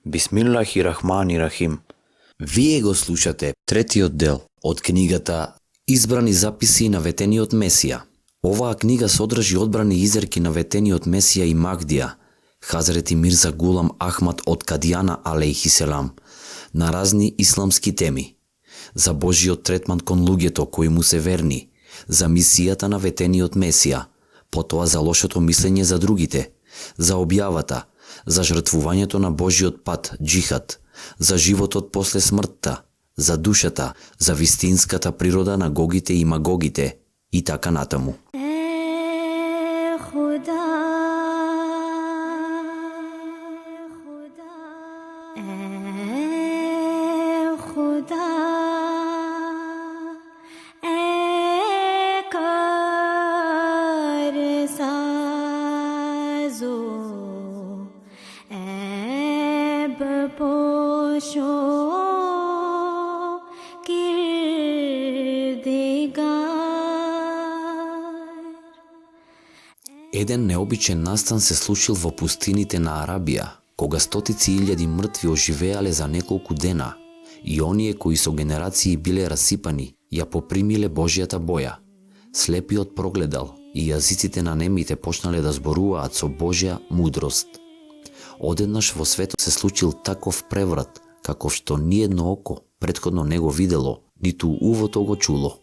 Бисмиллахи рахмани рахим. Вие го слушате третиот дел од книгата Избрани записи на ветениот Месија. Оваа книга содржи одбрани изерки на ветениот Месија и Махдија, Хазрети Мирза Гулам Ахмад од Кадијана алейхиселам, на разни исламски теми, за Божиот третман кон луѓето кои му се верни, за мисијата на ветениот Месија, потоа за лошото мислење за другите, за објавата, за жртвувањето на Божиот пат, джихад, за животот после смртта, за душата, за вистинската природа на гогите и магогите и така натаму. Еден необичен настан се случил во пустините на Арабија, кога стотици илјади мртви оживеале за неколку дена, и оние кои со генерации биле расипани, ја попримиле Божјата боја. Слепиот прогледал и јазиците на немите почнале да зборуваат со Божја мудрост. Одеднаш во светот се случил таков преврат, каков што ниедно око претходно не го видело, ниту увото го чуло.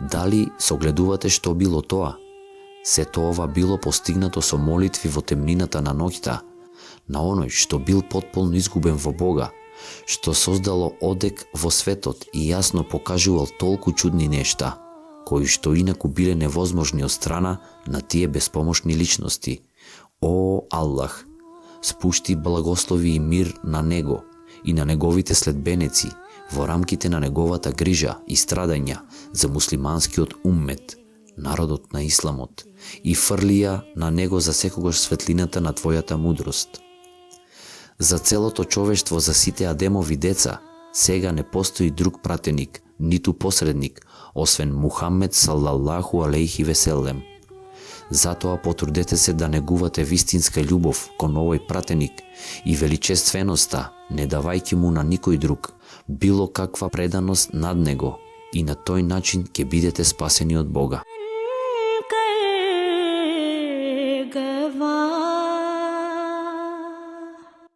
Дали согледувате што било тоа? Сето ова било постигнато со молитви во темнината на ноќта, на оној што бил потполно изгубен во Бога, што создало одек во светот и јасно покажувал толку чудни нешта, кои што инаку биле невозможни од страна на тие беспомошни личности. О, Аллах, спушти благослови и мир на него и на неговите следбеници во рамките на неговата грижа и страдања за муслиманскиот уммет, народот на исламот, и фрлија на него за секогаш светлината на твојата мудрост. За целото човештво, за сите Адемови деца, сега не постои друг пратеник, ниту посредник, освен Мухаммед салаллаху алейхи веселем. Затоа потрудете се да негувате вистинска љубов кон овој пратеник и величественоста, не давајќи му на никој друг било каква преданост над него, и на тој начин ќе бидете спасени од Бога.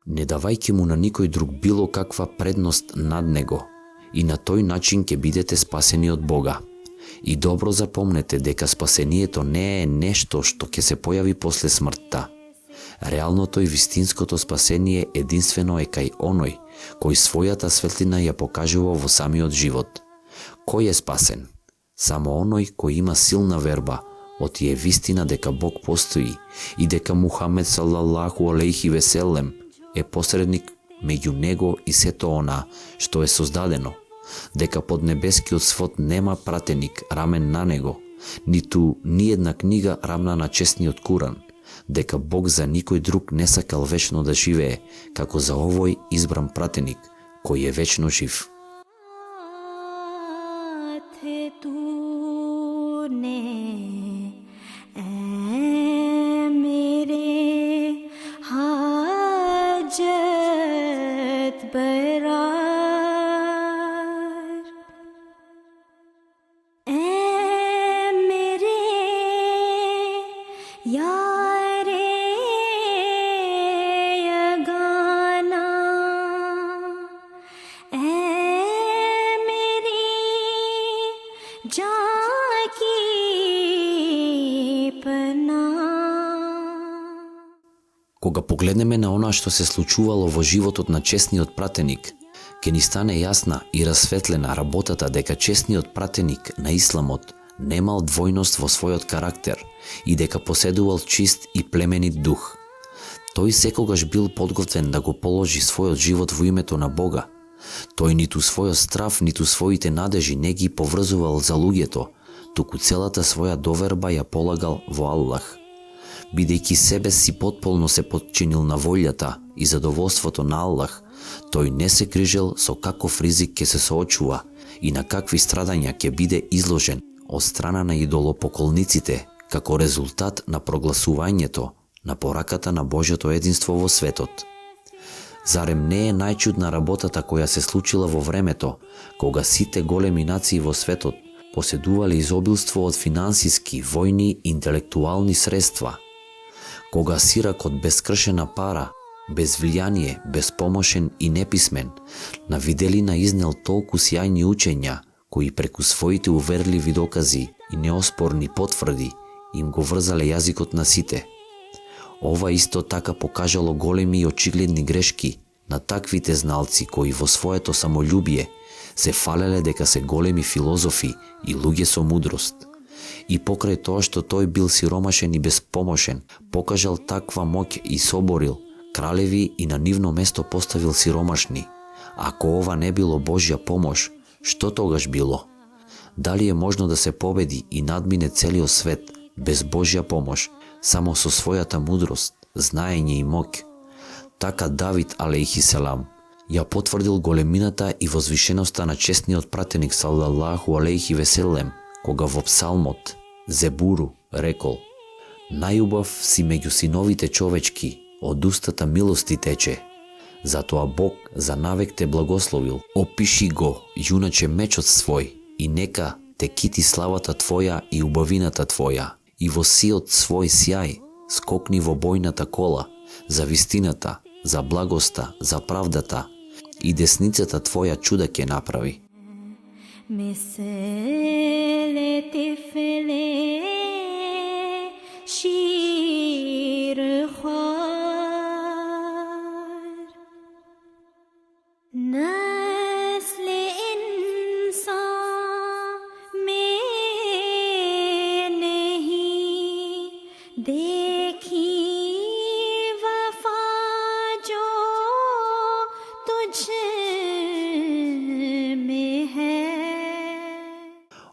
Не давајќи му на никој друг било каква предност над него, и на тој начин ќе бидете спасени од Бога. И добро запомнете дека спасението не е нешто што ќе се појави после смртта. Реалното и вистинското спасение единствено е кај оној кој својата светлина ја покажува во самиот живот. Кој е спасен? Само оној кој има силна верба, оти е вистина дека Бог постои и дека Мухамед салаллаху алейхи веселем е посредник меѓу него и сето она што е создадено, дека под небескиот свод нема пратеник рамен на него, ниту ниедна книга рамна на честниот Куран, дека Бог за никој друг не сакал вечно да живее, како за овој избран пратеник, кој е вечно жив. Кога погледнеме на она што се случувало во животот на честниот пратеник, ќе ни стане јасна и расветлена работата дека честниот пратеник на исламот немал двојност во својот карактер и дека поседувал чист и племенит дух. Тој секогаш бил подготвен да го положи својот живот во името на Бога. Тој ниту својот страв, ниту своите надежи не ги поврзувал за луѓето, туку целата своја доверба ја полагал во Аллах. Бидејќи себе си потполно се подчинил на волјата и задоволството на Аллах, тој не се крижел со каков ризик ќе се соочува и на какви страдања ќе биде изложен од страна на идолопоколниците, како резултат на прогласувањето на пораката на Божјото единство во светот. Зарем не е најчудна работата која се случила во времето, кога сите големи нации во светот поседувале изобилство од финансиски, војни, интелектуални средства, кога сиракот без скршена пара, без влијание, безпомошен и неписмен, на виделина изнел толку сјајни учења, кои преку своите уверливи докази и неоспорни потврди им го врзале јазикот на сите. Ова исто така покажало големи и очигледни грешки на таквите зналци кои во своето самољубие се фалеле дека се големи филозофи и луѓе со мудрост. И покрај тоа што тој бил сиромашен и безпомошен, покажал таква моќ и соборил кралеви и на нивно место поставил сиромашни. Ако ова не било Божја помош, што тогаш било? Дали е можно да се победи и надмине целиот свет без Божја помош, само со својата мудрост, знаење и моќ? Така Давид алейхиселам ја потврдил големината и возвишеноста на честниот пратеник салаллаху алейхи веселем, кога во псалмот Зебуру рекол: најубав си меѓу синовите човечки, од устата милости тече. Затоа Бог за навек те благословил. Опиши го, јуначе, мечот свој, и нека те кити славата твоја и убавината твоја, и во сиот свој сјај скокни во бојната кола, за вистината, за благоста, за правдата, и десницата твоја чуда ќе направи.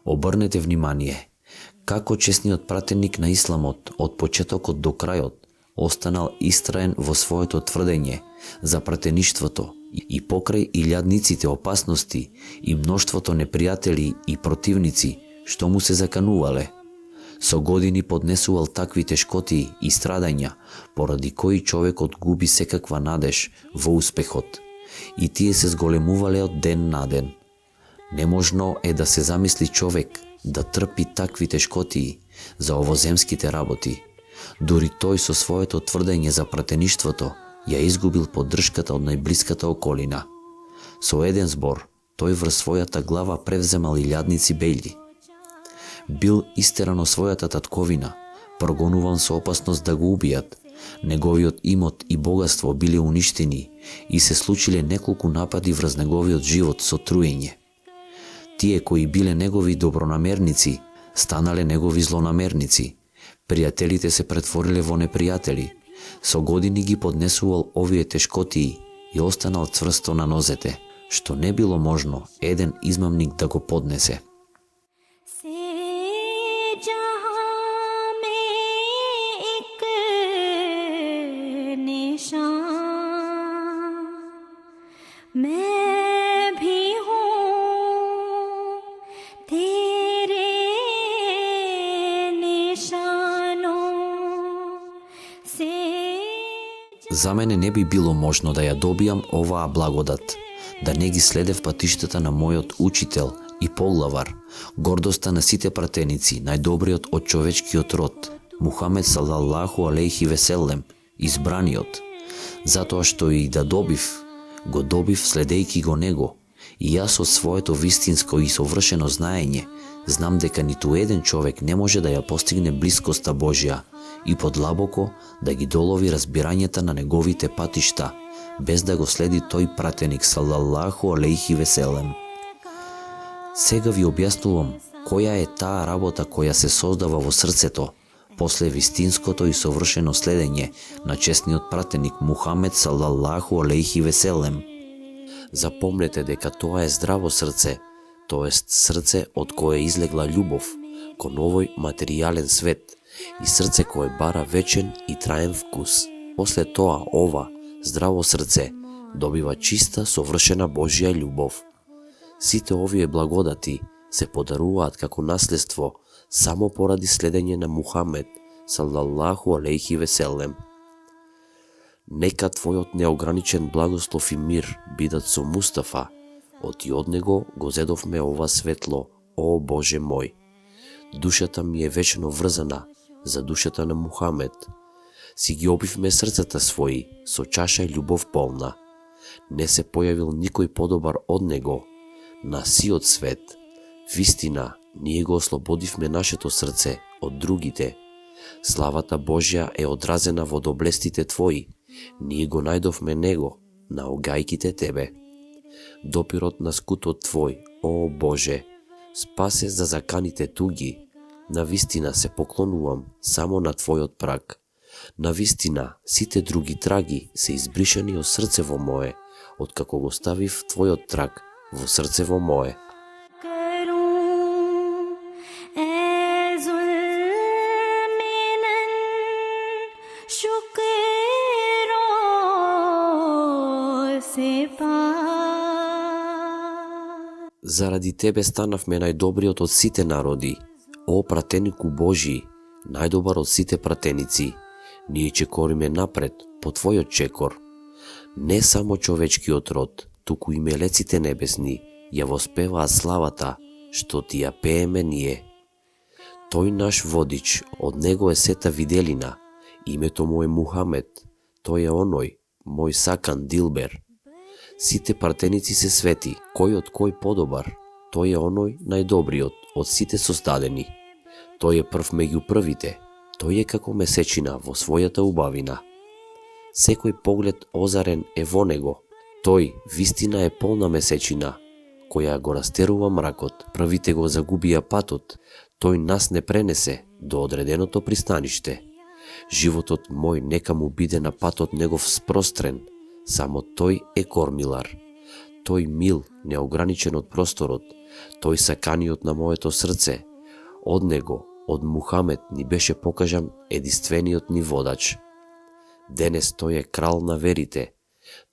Обрнете внимание, како честниот пратеник на исламот од почетокот до крајот останал истраен во своето тврдење за пратеништвото и покрај илјадниците опасности и мноштвото непријатели и противници што му се заканувале. Со години поднесувал такви тешкоти и страдања, поради кои човекот губи секаква надеж во успехот, и тие се зголемувале од ден на ден. Неможно е да се замисли човек да трпи такви тешкоти за овоземските работи. Дури тој со своето тврдење за пратеништвото ја изгубил поддршката од најблиската околина. Со еден збор, тој врз својата глава превземал илјадници бејли. Бил истеран од својата татковина, прогонуван со опасност да го убијат, неговиот имот и богатство биле уништени и се случиле неколку напади врз неговиот живот со труење. Тие кои биле негови добронамерници, станале негови злонамерници. Пријателите се претвориле во непријатели. Со години ги поднесувал овие тешкотии и останал цврсто на нозете, што не било можно еден измамник да го поднесе. За мене не би било можно да ја добијам оваа благодат, да не ги следев патиштата на мојот учител и поглавар, гордоста на сите пратеници, најдобриот од човечкиот род, Мухамед салаллаху алейхи веселем, избраниот, затоа што и да добив, го добив следејки го него, и јас од своето вистинско и совршено знаење, знам дека ниту еден човек не може да ја постигне блискоста Божја и подлабоко да ги долови разбирањата на неговите патишта, без да го следи тој пратеник салаллаху алейхи веселем. Сега ви објаснувам која е таа работа која се создава во срцето после вистинското и совршено следење на честниот пратеник Мухамед салаллаху алейхи веселем. Запомнете дека тоа е здраво срце, тоест срце од кое излегла љубов кон овој материјален свет и срце кое бара вечен и траен вкус. После тоа ова здраво срце добива чиста совршена Божја љубов. Сите овие благодати се подаруваат како наследство само поради следење на Мухамед салаллаху алейхи веселем. Нека Твојот неограничен благослов и мир бидат со Мустафа, од него го зедовме ова светло, о Боже мој. Душата ми е вечно врзана за душата на Мухамед. Си ги обивме срцата своји со чаша и љубов полна. Не се појавил никој подобар од него на сиот свет. Вистина, ние го ослободивме нашето срце од другите. Славата Божја е одразена во доблестите Твои. Ние го најдовме него, наогајките Тебе. Допирот на скутот Твој, о Боже, спасе за заканите туги. Навистина се поклонувам само на Твојот праг. Навистина, сите други траги се избришани од срцево мое, откако го ставив Твојот траг во срцево мое. Заради Тебе станавме најдобриот од сите народи. О пратенику Божи, најдобар од сите пратеници, ние чекориме напред по Твојот чекор. Не само човечкиот род, туку и мелеците небесни ја воспеваат славата, што Ти ја пееме ние. Тој наш водич, од него е сета виделина, името му е Мухамед, тој е оној, мој сакан Дилбер. Сите пратеници се свети, кој од кој подобар, тој е оној најдобриот од сите создадени. Тој е прв меѓу првите, тој е како месечина во својата убавина. Секој поглед озарен е во него, тој вистина е полна месечина, која го растерува мракот, првите го загубија патот, тој нас не пренесе до одреденото пристаниште. Животот мој нека му биде на патот негов спрострен, само тој е кормилар. Тој мил, неограничен од просторот, тој саканиот на моето срце. Од него, од Мухамед ни беше покажан единствениот ни водач. Денес тој е крал на верите,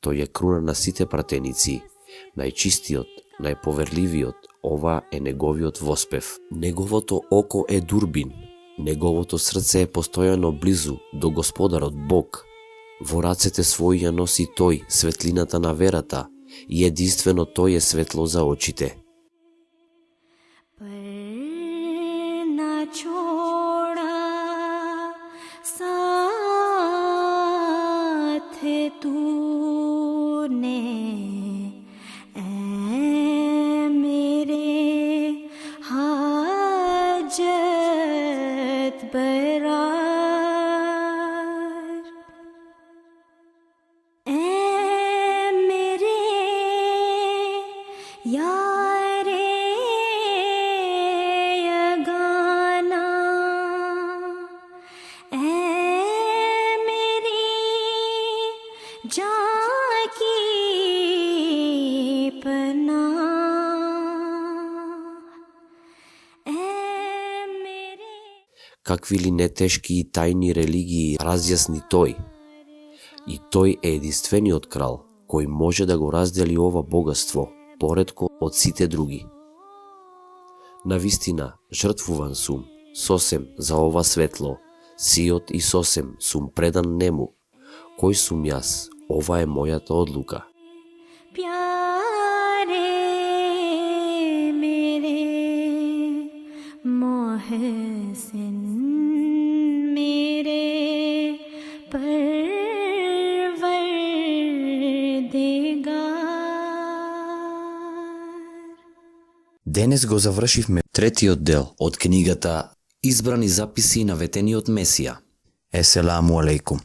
тој е круна на сите пратеници, најчистиот, најповерливиот, ова е неговиот воспев. Неговото око е дурбин, неговото срце е постојано близу до Господарот Бог. Во рацете своји ја носи тој светлината на верата и единствено тој е светло за очите. Какви ли не тешки и тајни религии разјасни тој. И тој е единствениот крал, кој може да го раздели ова богатство, поредко од сите други. Навистина, жртвуван сум, сосем за ова светло, сиот и сосем сум предан нему. Кој сум јас, ова е мојата одлука. Денес го завршивме третиот дел од книгата Избрани записи на ветениот Месија. Еселаму алейкум.